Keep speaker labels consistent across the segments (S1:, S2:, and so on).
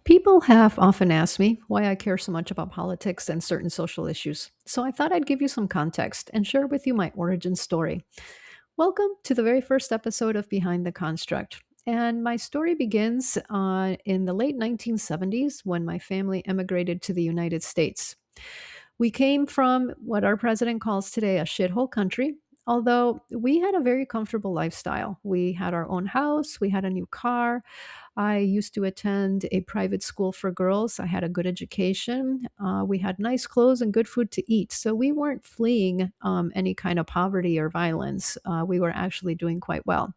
S1: People have often asked me why I care so much about politics and certain social issues, so I thought I'd give you some context and share with you my origin story. Welcome to the very first episode of Behind the Construct. And my story begins in the late 1970s when my family emigrated to the United States. We came from what our president calls today a shithole country, although we had a very comfortable lifestyle. We had our own house, we had a new car, I used to attend a private school for girls. I had a good education. We had nice clothes and good food to eat. So we weren't fleeing any kind of poverty or violence. We were actually doing quite well.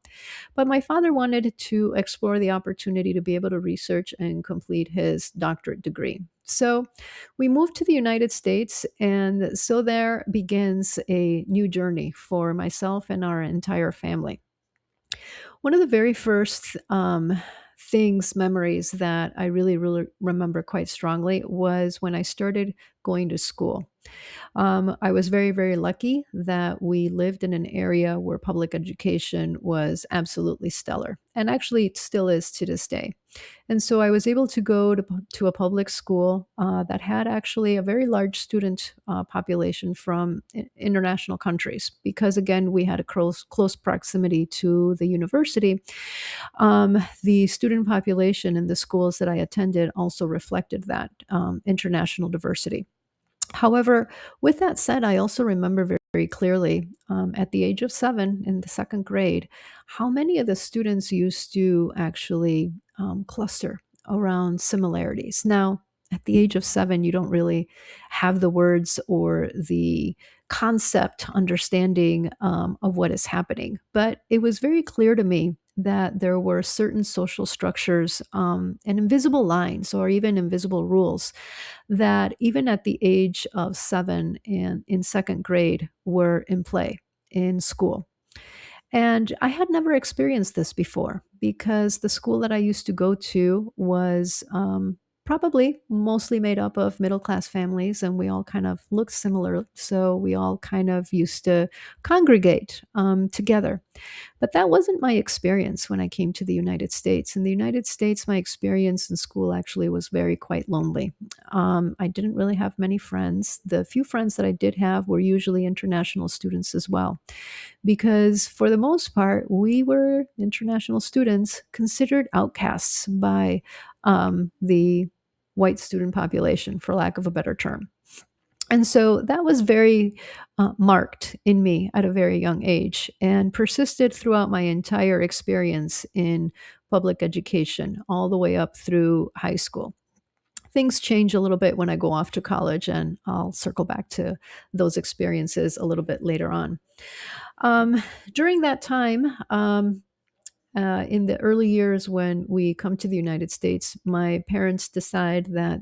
S1: But my father wanted to explore the opportunity to be able to research and complete his doctorate degree. So we moved to the United States, and so there begins a new journey for myself and our entire family. One of the very first memories that I really, really remember quite strongly was when I started going to school. I was very, very lucky that we lived in an area where public education was absolutely stellar, and actually it still is to this day. And so I was able to go to a public school that had actually a very large student population from international countries, because again, we had a close proximity to the university. The student population in the schools that I attended also reflected that international diversity. However, with that said, I also remember very, very clearly at the age of 7 in the second grade how many of the students used to actually cluster around similarities. Now, at the age of 7, you don't really have the words or the concept understanding of what is happening. But it was very clear to me that there were certain social structures and invisible lines or even invisible rules that even at the age of 7 and in second grade were in play in school. And I had never experienced this before because the school that I used to go to was probably mostly made up of middle class families, and we all kind of looked similar. So we all kind of used to congregate together. But that wasn't my experience when I came to the United States. In the United States, my experience in school actually was very quite lonely. I didn't really have many friends. The few friends that I did have were usually international students as well, because for the most part, we were international students considered outcasts by the white student population, for lack of a better term. And so that was very marked in me at a very young age and persisted throughout my entire experience in public education, all the way up through high school. Things change a little bit when I go off to college, and I'll circle back to those experiences a little bit later on. Um, During that time, in the early years when we come to the United States, my parents decide that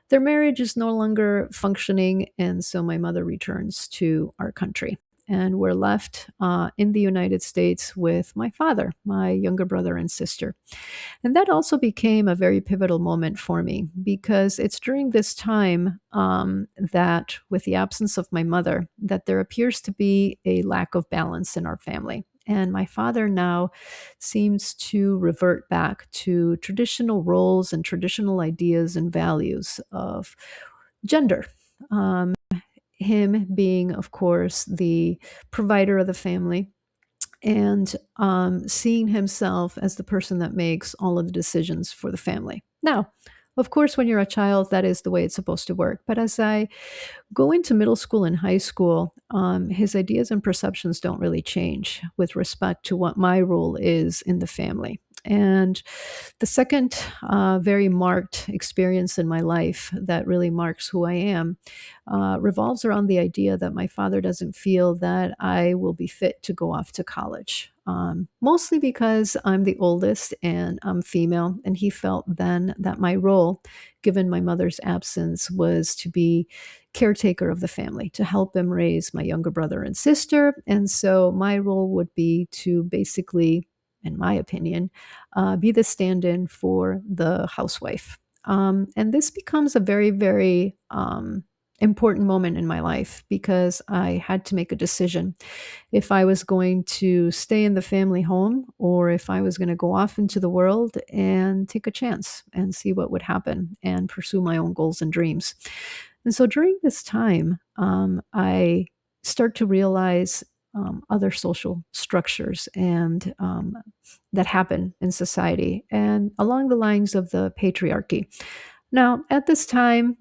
S1: their marriage is no longer functioning, and so my mother returns to our country. And we're left in the United States with my father, my younger brother, and sister. And that also became a very pivotal moment for me because it's during this time that, with the absence of my mother, that there appears to be a lack of balance in our family. And my father now seems to revert back to traditional roles and traditional ideas and values of gender. Um, him being, of course, the provider of the family, and seeing himself as the person that makes all of the decisions for the family. Now, of course, when you're a child, that is the way it's supposed to work. But as I go into middle school and high school, his ideas and perceptions don't really change with respect to what my role is in the family. And the second very marked experience in my life that really marks who I am revolves around the idea that my father doesn't feel that I will be fit to go off to college. Mostly because I'm the oldest and I'm female, and he felt then that my role, given my mother's absence, was to be caretaker of the family, to help him raise my younger brother and sister. And so my role would be to basically, in my opinion, be the stand in for the housewife. And this becomes a very, very important moment in my life because I had to make a decision if I was going to stay in the family home or if I was going to go off into the world and take a chance and see what would happen and pursue my own goals and dreams. And so during this time, I start to realize other social structures and that happen in society, and along the lines of the patriarchy. Now, at this time,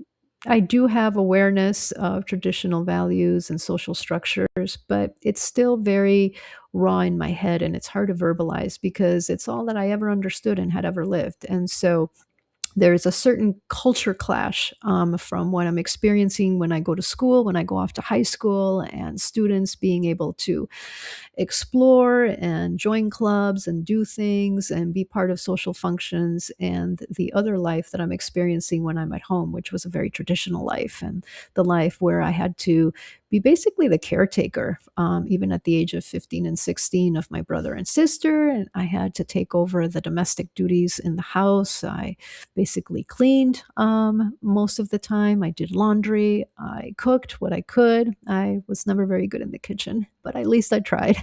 S1: I do have awareness of traditional values and social structures, but it's still very raw in my head and it's hard to verbalize because it's all that I ever understood and had ever lived. And so there's a certain culture clash from what I'm experiencing when I go to school, when I go off to high school, and students being able to explore and join clubs and do things and be part of social functions, and the other life that I'm experiencing when I'm at home, which was a very traditional life and the life where I had to be basically the caretaker, even at the age of 15 and 16 of my brother and sister. And I had to take over the domestic duties in the house. I basically cleaned most of the time. I did laundry. I cooked what I could. I was never very good in the kitchen, but at least I tried.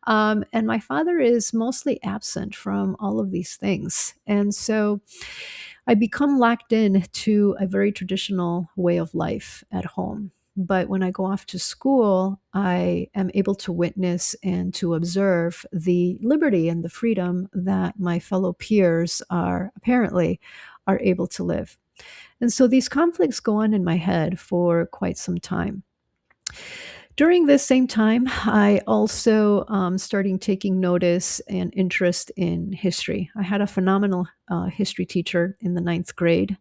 S1: And my father is mostly absent from all of these things. And so I become locked in to a very traditional way of life at home. But when I go off to school, I am able to witness and to observe the liberty and the freedom that my fellow peers are able to live. And so these conflicts go on in my head for quite some time. During this same time, I also starting taking notice and interest in history. I had a phenomenal history teacher in the ninth grade,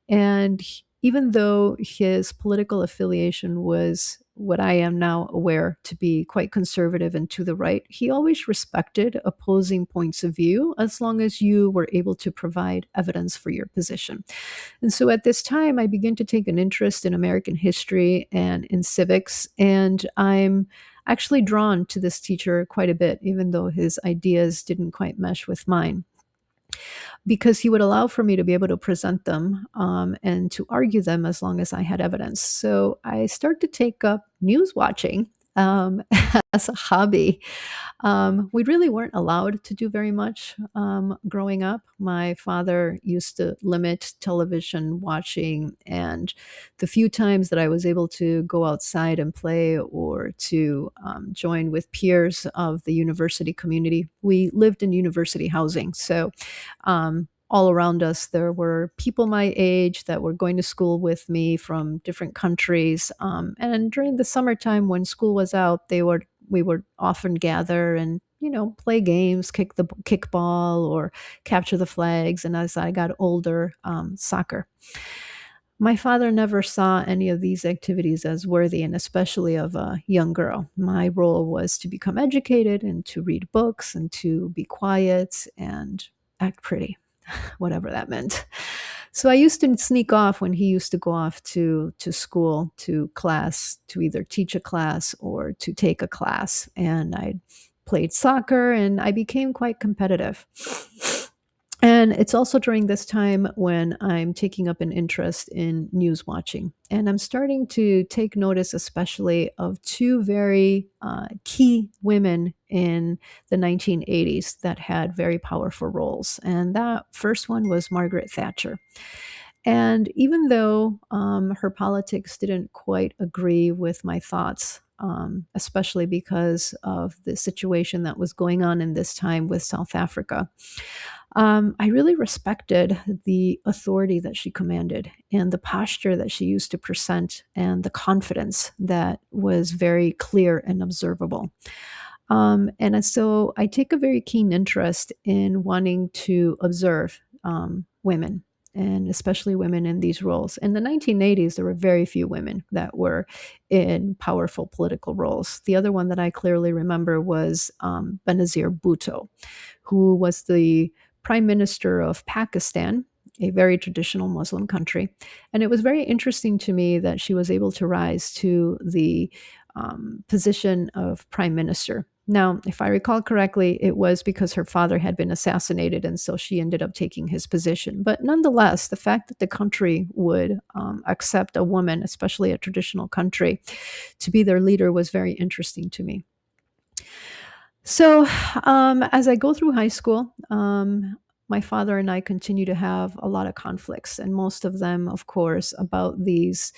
S1: and even though his political affiliation was what I am now aware to be quite conservative and to the right, he always respected opposing points of view as long as you were able to provide evidence for your position. And so at this time, I begin to take an interest in American history and in civics. And I'm actually drawn to this teacher quite a bit, even though his ideas didn't quite mesh with mine, because he would allow for me to be able to present them and to argue them as long as I had evidence. So I start to take up news watching as a hobby. We really weren't allowed to do very much growing up. My father used to limit television watching, and the few times that I was able to go outside and play or to join with peers of the university community, we lived in university housing. So all around us, there were people my age that were going to school with me from different countries. And during the summertime, when school was out, we would often gather and play games, kick the kickball or capture the flags. And as I got older, soccer. My father never saw any of these activities as worthy, and especially of a young girl. My role was to become educated and to read books and to be quiet and act pretty, whatever that meant. So I used to sneak off when he used to go off to school, to class, to either teach a class or to take a class. And I played soccer and I became quite competitive. And it's also during this time when I'm taking up an interest in news watching. And I'm starting to take notice, especially of two very key women in the 1980s that had very powerful roles. And that first one was Margaret Thatcher. And even though her politics didn't quite agree with my thoughts, especially because of the situation that was going on in this time with South Africa, I really respected the authority that she commanded and the posture that she used to present and the confidence that was very clear and observable. And so I take a very keen interest in wanting to observe women, and especially women in these roles. In the 1980s, there were very few women that were in powerful political roles. The other one that I clearly remember was Benazir Bhutto, who was the prime minister of Pakistan, a very traditional Muslim country. And it was very interesting to me that she was able to rise to the position of prime minister. Now, if I recall correctly, it was because her father had been assassinated, and so she ended up taking his position. But nonetheless, the fact that the country would accept a woman, especially a traditional country, to be their leader was very interesting to me. So, as I go through high school, my father and I continue to have a lot of conflicts, and most of them, of course, about these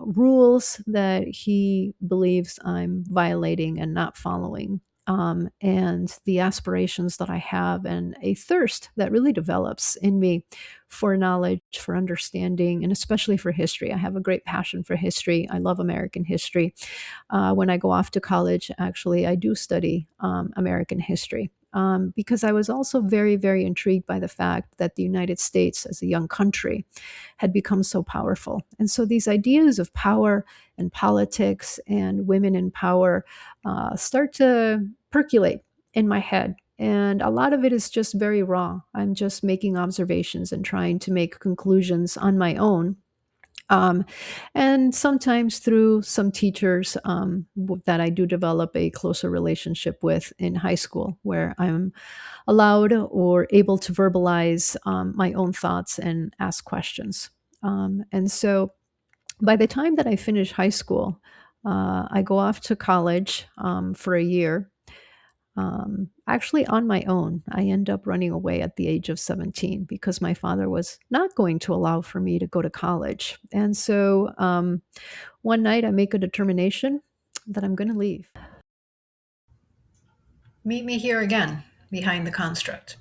S1: rules that he believes I'm violating and not following. And the aspirations that I have, and a thirst that really develops in me for knowledge, for understanding, and especially for history. I have a great passion for history. I love American history. When I go off to college, actually, I do study American history. Because I was also very, very intrigued by the fact that the United States, as a young country, had become so powerful. And so these ideas of power and politics and women in power start to percolate in my head. And a lot of it is just very raw. I'm just making observations and trying to make conclusions on my own, um, and sometimes through some teachers that I do develop a closer relationship with in high school, where I'm allowed or able to verbalize my own thoughts and ask questions. And so by the time that I finish high school, I go off to college for a year, actually on my own. I end up running away at the age of 17 because my father was not going to allow for me to go to college. And so one night I make a determination that I'm going to leave. Meet me here again behind the construct.